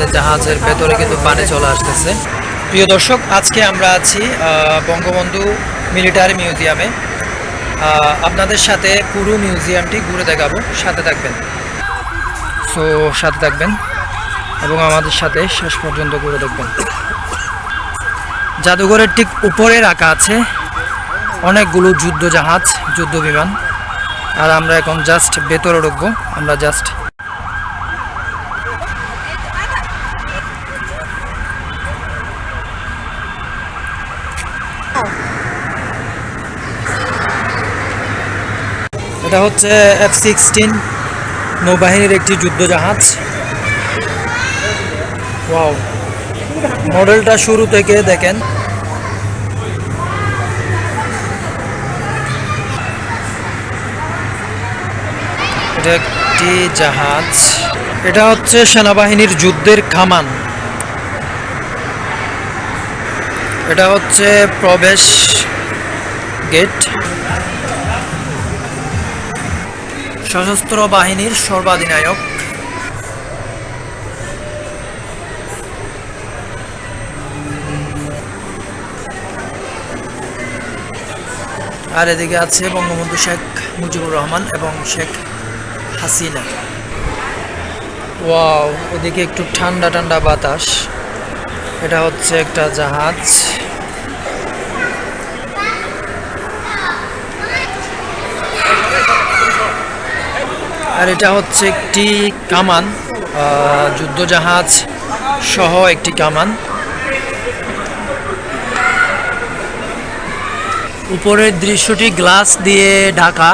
আমাদের জাহাজের ভেতরে কিন্তু পানি চলে আসতেছে। প্রিয় দর্শক, আজকে আমরা আছি বঙ্গবন্ধু মিলিটারি মিউজিয়ামে। আপনাদের সাথে পুরো মিউজিয়ামটি ঘুরে দেখাবো, সাথে থাকবেন। সাথে থাকবেন এবং আমাদের সাথে শেষ পর্যন্ত ঘুরে দেখবেন। জাদুঘরের ঠিক উপরে রাখা আছে অনেকগুলো যুদ্ধ জাহাজ, যুদ্ধ বিমান। আর আমরা এখন জাস্ট ভেতরে ঢুকবো। আমরা জাস্ট এটা হচ্ছে F-16 নৌবাহিনীর একটি যুদ্ধ জাহাজ। ওয়াও, মডেলটা শুরু থেকে দেখেন। এটা একটি জাহাজ। এটা হচ্ছে সেনাবাহিনীর যুদ্ধের কামান। এটা হচ্ছে প্রবেশ গেট। সশস্ত্র বাহিনীর সর্বাধিনায়ক। আর এদিকে আছে বঙ্গবন্ধু শেখ মুজিবুর রহমান এবং শেখ হাসিনা। ওয়াও, ওদিকে একটু ঠান্ডা ঠান্ডা বাতাস। এটা হচ্ছে একটা জাহাজ। আর এটা হচ্ছে একটি কামান, যুদ্ধ জাহাজ সহ একটি কামান। উপরের দৃশ্যটি গ্লাস দিয়ে ঢাকা,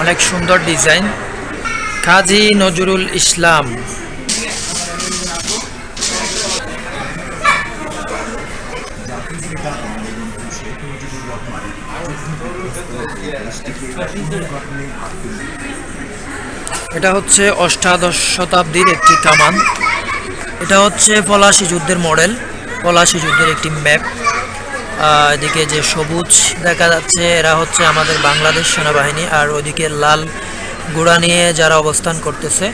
অনেক সুন্দর ডিজাইন। কাজী নজরুল ইসলাম। এটা হচ্ছে অষ্টাদশ শতাব্দীর একটি কামান। এটা হচ্ছে পলাশী যুদ্ধের মডেল, পলাশী যুদ্ধের একটি ম্যাপ। এদিকে যে সবুজ দেখা যাচ্ছে এরা হচ্ছে আমাদের বাংলাদেশ সেনাবাহিনী, আর ওইদিকে লাল ঘোড়া নিয়ে যারা অবস্থান করতেছে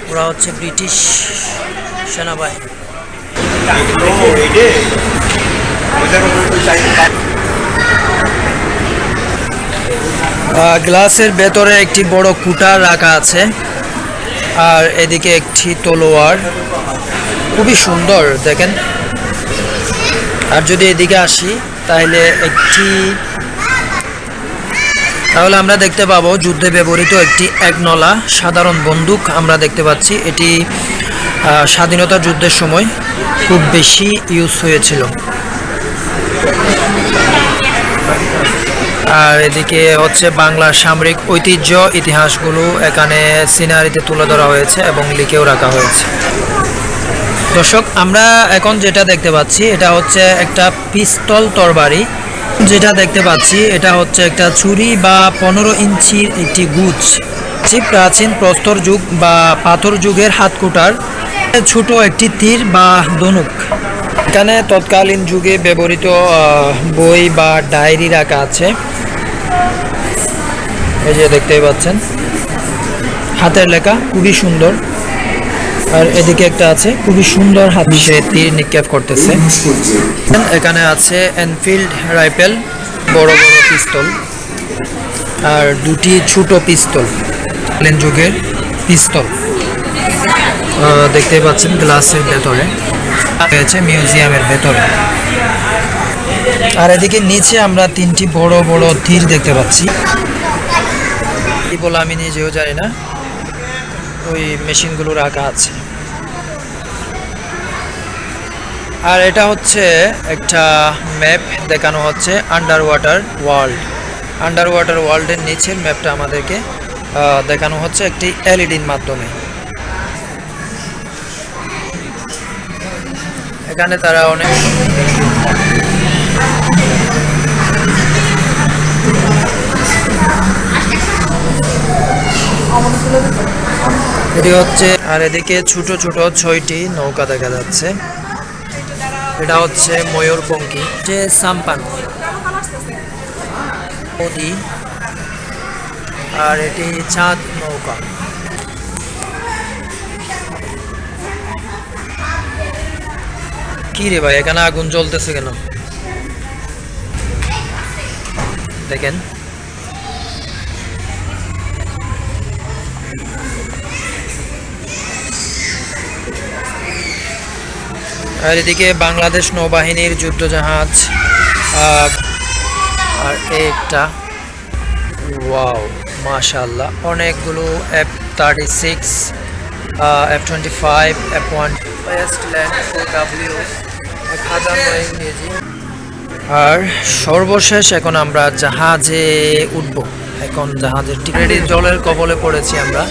ওরা হচ্ছে ব্রিটিশ সেনাবাহিনী। গ্লাসের ভেতরে একটি বড় কুটার রাখা আছে, আর এদিকে একটি তলোয়ার, খুবই সুন্দর দেখেন। আর যদি এদিকে আসি তাহলে আমরা দেখতে পাবো যুদ্ধে ব্যবহৃত একটি একনলা সাধারণ বন্দুক আমরা দেখতে পাচ্ছি। এটি স্বাধীনতা যুদ্ধের সময় খুব বেশি ইউজ হয়েছিল। আর এদিকে হচ্ছে বাংলার সামরিক ঐতিহ্য, ইতিহাসগুলো এখানে সিনারিতে তুলে ধরা হয়েছে এবং লিখেও রাখা হয়েছে। দর্শক, আমরা এখন যেটা দেখতে পাচ্ছি এটা হচ্ছে একটা পিস্তল তরবারি। যেটা দেখতে পাচ্ছি এটা হচ্ছে একটা ছুরি বা 15 ইঞ্চির একটি গুজ। প্রাচীন প্রস্তর যুগ বা পাথর যুগের হাতকুটার, ছোট একটি তীর বা ধনুক। এখানে তৎকালীন যুগে ব্যবহৃত বই বা ডায়েরি রাখা আছে, এই যে দেখতেই পাচ্ছেন, হাতের লেখা, খুবই সুন্দর। আর এদিকে একটা আছে, খুবই সুন্দর হাতে সে তীর নিক্ষেপ করতেছে। এখানে আছে এনফিল্ড রাইফেল, বড় বড় পিস্তল, আর দুটি ছোট পিস্তল, প্লেন যুগের পিস্তল দেখতেই পাচ্ছেন গ্লাসের ভেতরে রয়েছে, মিউজিয়ামের ভেতরে। আর এদিকে নিচে আমরা তিনটি বড় বড় তীর দেখতে পাচ্ছি। কি বলে আমি নিজেও জানি না, ওই মেশিনগুলো রাখা আছে। আর এটা হচ্ছে একটা ম্যাপ দেখানো হচ্ছে, under water world. Under water ওয়ার্ল্ডের নিচের ম্যাপটা আমাদেরকে দেখানো হচ্ছে একটি এলইডির মাধ্যমে। এখানে তারা অনেক এটি হচ্ছে। আর এদিকে ছোট ছোট 6টি নৌকা দেখা যাচ্ছে। এটা হচ্ছে ময়ূরপঙ্খী, যে সাম্পান নদী। আর এটি চাঁদ নৌকা। কি রে ভাই, এখানে আগুন জ্বলতেছে কেন? দেখেন আর এদিকে বাংলাদেশ নৌবাহিনীর যুদ্ধজাহাজ, আর একটা ওয়াও মাশাআল্লাহ অনেকগুলো F-36, F-25, F-1 wasteland 4W 1009 ইংরেজি। আর সর্বশেষ এখন আমরা জাহাজে উঠব। এখন জাহাজের টিকিট জলের কবলে পড়েছি আমরা।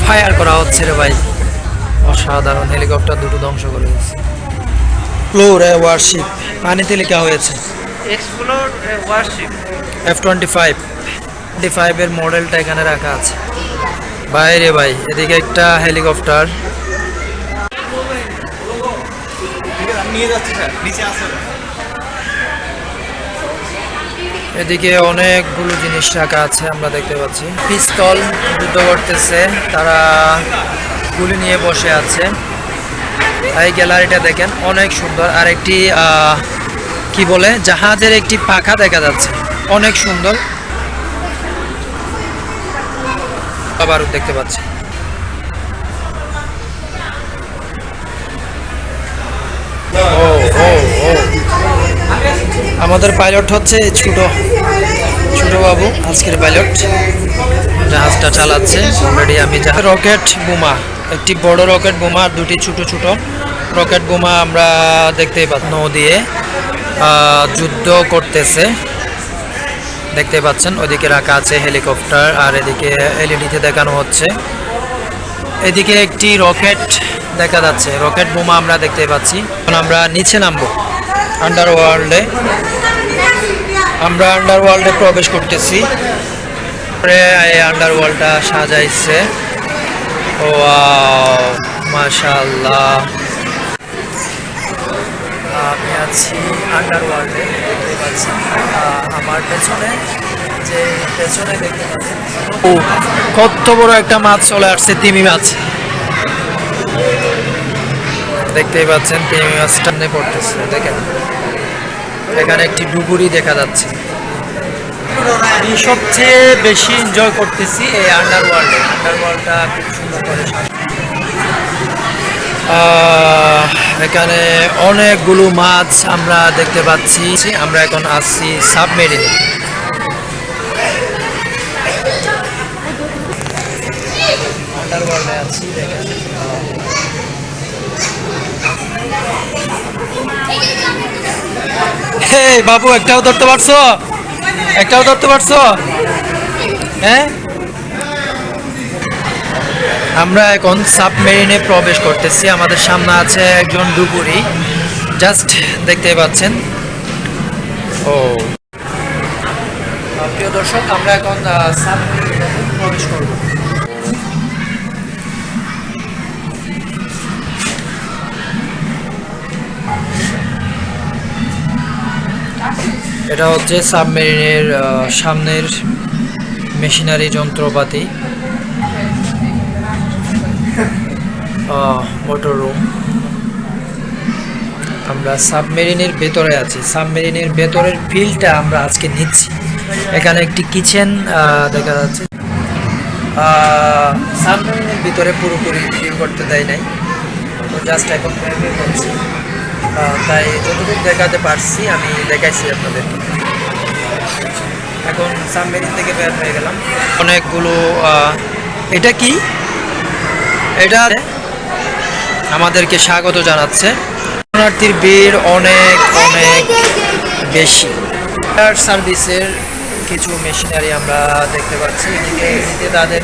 ফায়ার করা হচ্ছে রে ভাই, অসাধারণ। হেলিকপ্টার দুটো ধ্বংস করে দিচ্ছে। এক্সপ্লোর এ ওয়ারশিপ পানিতে লেখা হয়েছে এক্সপ্লোর ওয়ারশিপ F-25 এর মডেলটা এখানে রাখা আছে। বাইরে ভাই এদিকে একটা হেলিকপ্টার, এদিকে অনেকগুলো জিনিস রাখা আছে আমরা দেখতে পাচ্ছি। পিস্তল যুদ্ধ করতেছে, তারা গুলি নিয়ে বসে আছে। এই গ্যালারিটা দেখেন অনেক সুন্দর। আর একটি কি বলে জাহাজের একটি পাখা দেখা যাচ্ছে, অনেক সুন্দর। বারুদ দেখতে পাচ্ছি। ও ও ও আমাদের পাইলট হচ্ছে ছোট বাবু, আজকের পাইলট জাহাজটা চালাচ্ছে। অলরেডি আমি রকেট বোমা, একটি বড় রকেট বোমা আর দুটি ছোট ছোট রকেট বোমা আমরা দেখতেই পাচ্ছি। নৌ দিয়ে যুদ্ধ করতেছে দেখতে পাচ্ছেন। ওদিকে রাখা আছে হেলিকপ্টার আর এদিকে এলইডিতে দেখানো হচ্ছে। এদিকে একটি রকেট দেখা যাচ্ছে, রকেট বোমা আমরা দেখতে পাচ্ছি। এখন আমরা নিচে নামবো আন্ডারওয়ার্ল্ডে। আমরা আন্ডারওয়ার্ল্ডে প্রবেশ করতেছি। এই আন্ডারওয়ার্ল্ডটা সাজাইছে, ও মাশাআল্লাহ। আমি আছি আন্ডারওয়ার্ল্ডে দেখতে পাচ্ছি। আমার পেছনে দেখতে পাচ্ছি ও কত বড় একটা মাছ চলে আসছে, তিমি মাছ দেখতেই পাচ্ছেন। তিমি মাছটা সামনে পড়তেছে দেখেন। এখানে একটি ডুবুরি দেখা যাচ্ছে। আমি সবচেয়ে বেশি এনজয় করতেছি এই আন্ডারওয়ার্ল্ডটা খুব সুন্দর করে। এখানে অনেকগুলো মাছ আমরা দেখতে পাচ্ছি। আমরা এখন আসছি সাবমেরিনে। আন্ডারওয়ার্ল্ডে আছি দেখেন। এই বাবু একটাও ধরতে পারছো? হ্যাঁ, আমরা এখন সাবমেরিনে প্রবেশ করতেছি। আমাদের সামনে আছে একজন ডুবুরি, জাস্ট দেখতেই পাচ্ছেন। ও প্রিয় দর্শক, আমরা এখন সাবমেরিনে প্রবেশ করব। এটা হচ্ছে সাবমেরিনের সামনের মেশিনারি যন্ত্রপাতি, মোটর রুম। আমরা সাবমেরিনের ভেতরে আছি। সাবমেরিনের ভেতরের ফিলটা আমরা আজকে নিচ্ছি। এখানে একটি কিচেন দেখা যাচ্ছে। সাবমেরিনের ভিতরে পুরোপুরি ফিল করতে দেয় নাই, তো জাস্ট এখন বের করছি। তাই যতটুকু দেখাতে পারছি আমি দেখাইছি আপনাদেরকে। এখন সাবমেরিন থেকে বের হয়ে গেলাম। অনেকগুলো এটা কি, এটা আমাদেরকে স্বাগত জানাচ্ছে। শরণার্থীর ভিড় অনেক বেশি। এয়ার সার্ভিসের কিছু মেশিনারি আমরা দেখতে পাচ্ছি। এদিকে তাদের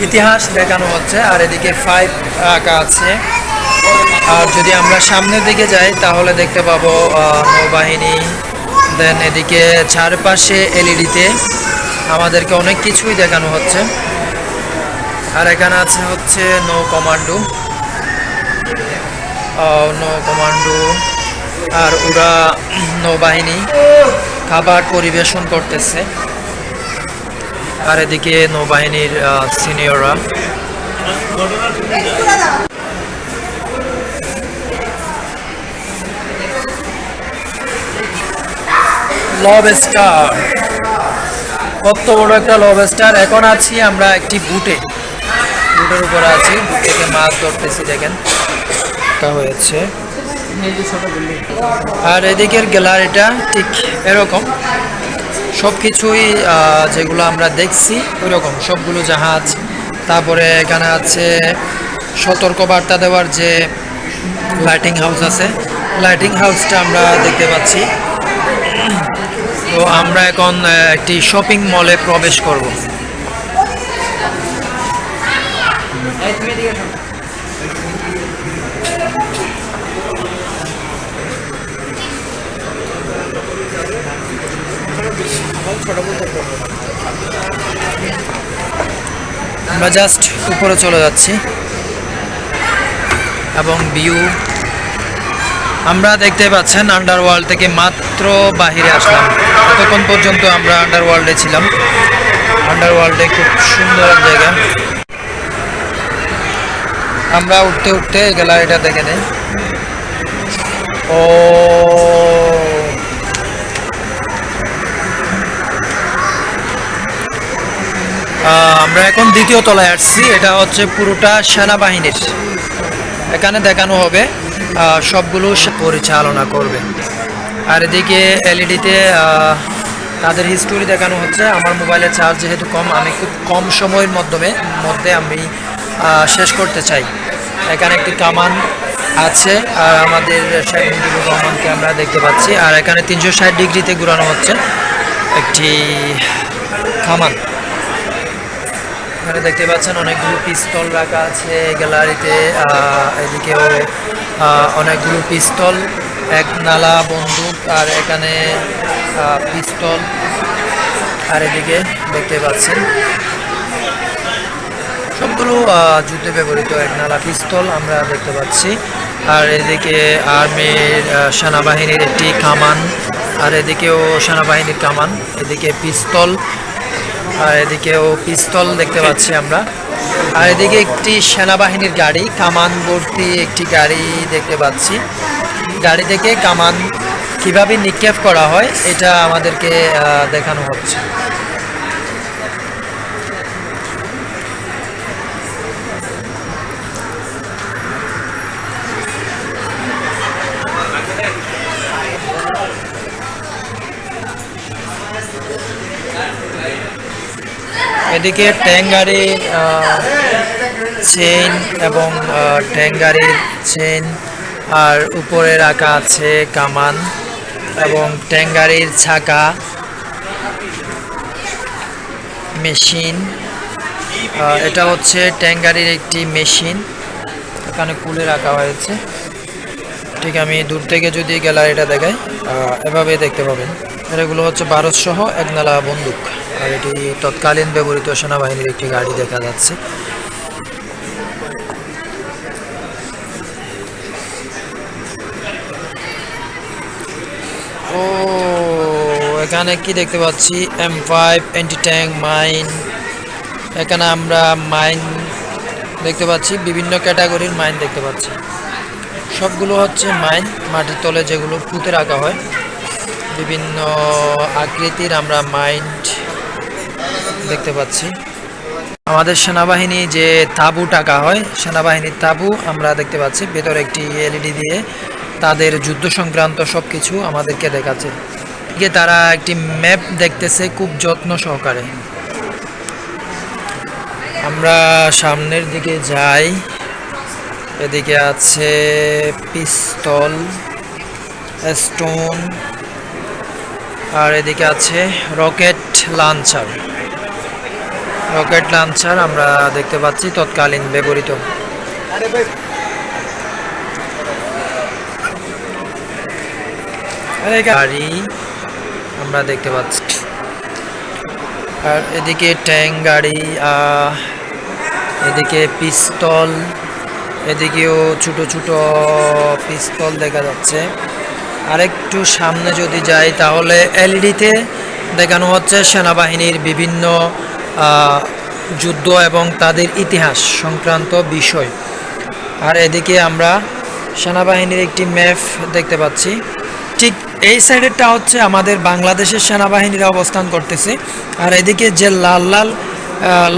ইতিহাস দেখানো হচ্ছে আর এদিকে 5 আঁকা আছে। আর যদি আমরা সামনের দিকে যাই তাহলে দেখতে পাবো নৌবাহিনী। দেন এদিকে চারপাশে এলইডিতে আমাদেরকে অনেক কিছুই দেখানো হচ্ছে। আর এখানে আছে হচ্ছে নৌ কমান্ডো, আর ওরা নৌবাহিনী খাবার পরিবেশন করতেছে। আর এদিকে নৌবাহিনীর সিনিয়ররা। লবস্টার, কত বড় একটা লবস্টার। এখন আছি আমরা একটি বুটের উপরে আছি, বুট থেকে মাছ ধরতেছি, দেখেন তা হয়েছে। আর এদিকের গ্যালারিটা ঠিক এরকম, সব কিছুই যেগুলো আমরা দেখছি ওই রকম সবগুলো জাহাজ। তারপরে এখানে আছে সতর্কবার্তা দেওয়ার যে লাইটিং হাউস আছে, লাইটিং হাউসটা আমরা দেখতে পাচ্ছি। তো আমরা এখন একটি শপিং মলে প্রবেশ করব। আমরা জাস্ট উপরে চলে যাচ্ছি এবং ভিউ আমরা দেখতে পাচ্ছেন। আন্ডারওয়ার্ল্ড থেকে মাত্র বাহিরে আসলাম, ততক্ষণ পর্যন্ত আমরা আন্ডারওয়ার্ল্ডে ছিলাম। আন্ডারওয়ার্ল্ডে খুব সুন্দর এক জায়গা। আমরা উঠতে উঠতে গ্যালারিটা দেখে নেই। ও আমরা এখন দ্বিতীয় তলায় আসছি। এটা হচ্ছে পুরোটা সেনাবাহিনীর, এখানে দেখানো হবে সবগুলো পরিচালনা করবে। আর এদিকে এলইডিতে তাদের হিস্টোরি দেখানো হচ্ছে। আমার মোবাইলের চার্জ যেহেতু কম, আমি খুব কম সময়ের মধ্যে আমি শেষ করতে চাই। এখানে একটি কামান আছে আর আমাদের শেখ মুজিবুর রহমানকে আমরা দেখতে পাচ্ছি। আর এখানে 360 ডিগ্রিতে ঘোরানো হচ্ছে একটি কামান। এখানে দেখতে পাচ্ছেন অনেকগুলো পিস্তল রাখা আছে গ্যালারিতে। এদিকেও অনেকগুলো পিস্তল, এক নালা বন্দুক, আর এখানে পিস্তল। আর এদিকে দেখতে পাচ্ছেন সবগুলো যুদ্ধে ব্যবহৃত এক নালা পিস্তল আমরা দেখতে পাচ্ছি। আর এদিকে আর্মির সেনাবাহিনীর একটি কামান, আর এদিকেও সেনাবাহিনীর কামান, এদিকে পিস্তল, আর এদিকেও পিস্তল দেখতে পাচ্ছি আমরা। আর এদিকে একটি সেনাবাহিনীর গাড়ি, কামান ভর্তি একটি গাড়ি দেখতে পাচ্ছি। গাড়ি থেকে কামান কিভাবে নিক্ষেপ করা হয় এটা আমাদেরকে দেখানো হচ্ছে। এদিকে ট্যাঙ্ক গাড়ির চেইন এবং ট্যাঙ্ক গাড়ির চেইন, আর উপরে রাখা আছে কামান এবং ট্যাঙ্ক গাড়ির চাকা, মেশিন। এটা হচ্ছে ট্যাঙ্ক গাড়ির একটি মেশিন, এখানে খুলে রাখা হয়েছে। ঠিক আমি দূর থেকে যদি গ্যালারিটা দেখাই এভাবে দেখতে পাবেন। এগুলো হচ্ছে 12 সহ একনালা বন্দুক। আর এটি তৎকালীন ব্যবহৃত সেনাবাহিনীর একটি গাড়ি দেখা যাচ্ছে। ও এখানে কি দেখতে পাচ্ছি, M5 অ্যান্টি ট্যাঙ্ক মাইন। এখানে আমরা মাইন দেখতে পাচ্ছি, বিভিন্ন ক্যাটাগরির মাইন দেখতে পাচ্ছি। সবগুলো হচ্ছে মাইন, মাটির তলে যেগুলো পুঁতে রাখা হয়। বিভিন্ন আকৃতির আমরা মাইন দেখতে পাচ্ছি। আমাদের সেনাবাহিনী যে তাঁবু টাকা হয়, সেনাবাহিনীর তাঁবু আমরা দেখতে পাচ্ছি। ভেতরে একটি এলইডি দিয়ে তাদের যুদ্ধ সংক্রান্ত সব কিছু আমাদেরকে দেখাচ্ছে। তারা একটি ম্যাপ দেখতেছে খুব যত্ন সহকারে। আমরা সামনের দিকে যাই। এদিকে আছে পিস্তল, স্টোন, আর এদিকে আছে রকেট লঞ্চার। রকেট লঞ্চার আমরা দেখতে পাচ্ছি তৎকালীন ব্যবহৃত। গাড়ি আমরা দেখতে পাচ্ছি। আর এদিকে ট্যাঙ্ক গাড়ি, এদিকে পিস্তল, এদিকেও ছোট ছোট পিস্তল দেখা যাচ্ছে। আরেকটু সামনে যদি যাই তাহলে এলইডিতে দেখানো হচ্ছে সেনাবাহিনীর বিভিন্ন যুদ্ধ এবং তাদের ইতিহাস সংক্রান্ত বিষয়। আর এদিকে আমরা সেনাবাহিনীর একটি ম্যাপ দেখতে পাচ্ছি। ঠিক এই সাইডেরটা হচ্ছে আমাদের বাংলাদেশের সেনাবাহিনীরা অবস্থান করতেছে, আর এদিকে যে লাল লাল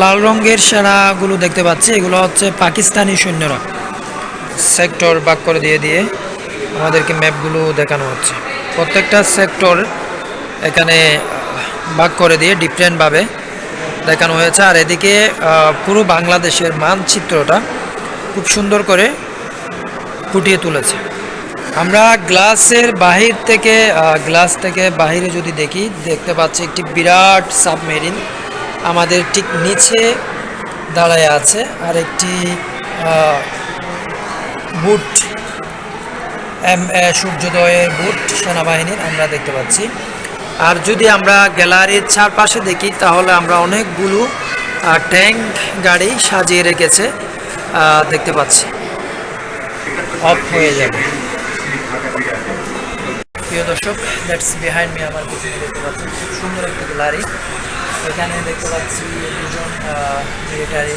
লাল রঙের সেনাগুলো দেখতে পাচ্ছি এগুলো হচ্ছে পাকিস্তানি সৈন্যরা। সেক্টর ভাগ করে দিয়ে দিয়ে আমাদেরকে ম্যাপগুলো দেখানো হচ্ছে। প্রত্যেকটা সেক্টর এখানে ভাগ করে দিয়ে ডিফারেন্টভাবে দেখানো হয়েছে। আর এদিকে পুরো বাংলাদেশের মানচিত্রটা খুব সুন্দর করে ফুটিয়ে তুলেছে। আমরা গ্লাস থেকে বাহিরে যদি দেখতে পাচ্ছি একটি বিরাট সাবমেরিন আমাদের ঠিক নিচে দাঁড়ায় আছে, আর একটি বুট সূর্যোদয়ের বুট সেনাবাহিনীর আমরা দেখতে পাচ্ছি। আর যদি আমরা গ্যালারির চারপাশে দেখি তাহলে আমরা অনেকগুলো ট্যাঙ্ক গাড়ি সাজিয়ে রেখেছে দেখতে পাচ্ছি। অফ হয়ে যাবে। প্রিয় দর্শক, দ্যাটস বিহাইন্ড মি, আমার পিছনে দেখতে পাচ্ছি খুব সুন্দর একটি গ্যালারি। এখানে দেখতে পাচ্ছি দুজন মিলিটারি।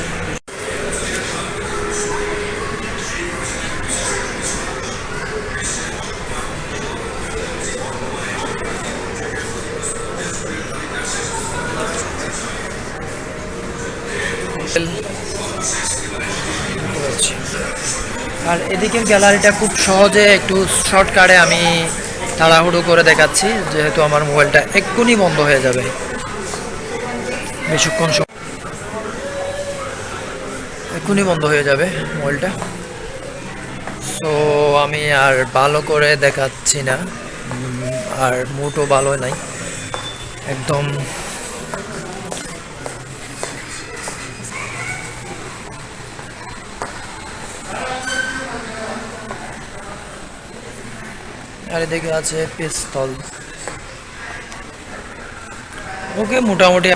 আর এদিকের গ্যালারিটা খুব সহজে একটু শর্টকাটে আমি তাড়াহুড়ো করে দেখাচ্ছি, যেহেতু আমার মোবাইলটা এক্ষুনি বন্ধ হয়ে যাবে বেশিক্ষণ সময়, এক্ষুনি বন্ধ হয়ে যাবে মোবাইলটা। সো আমি আর ভালো করে দেখাচ্ছি না, আর মুডও ভালো নাই একদম। আর এদিকে আছে পিস্তল। ওকে, মোটামুটি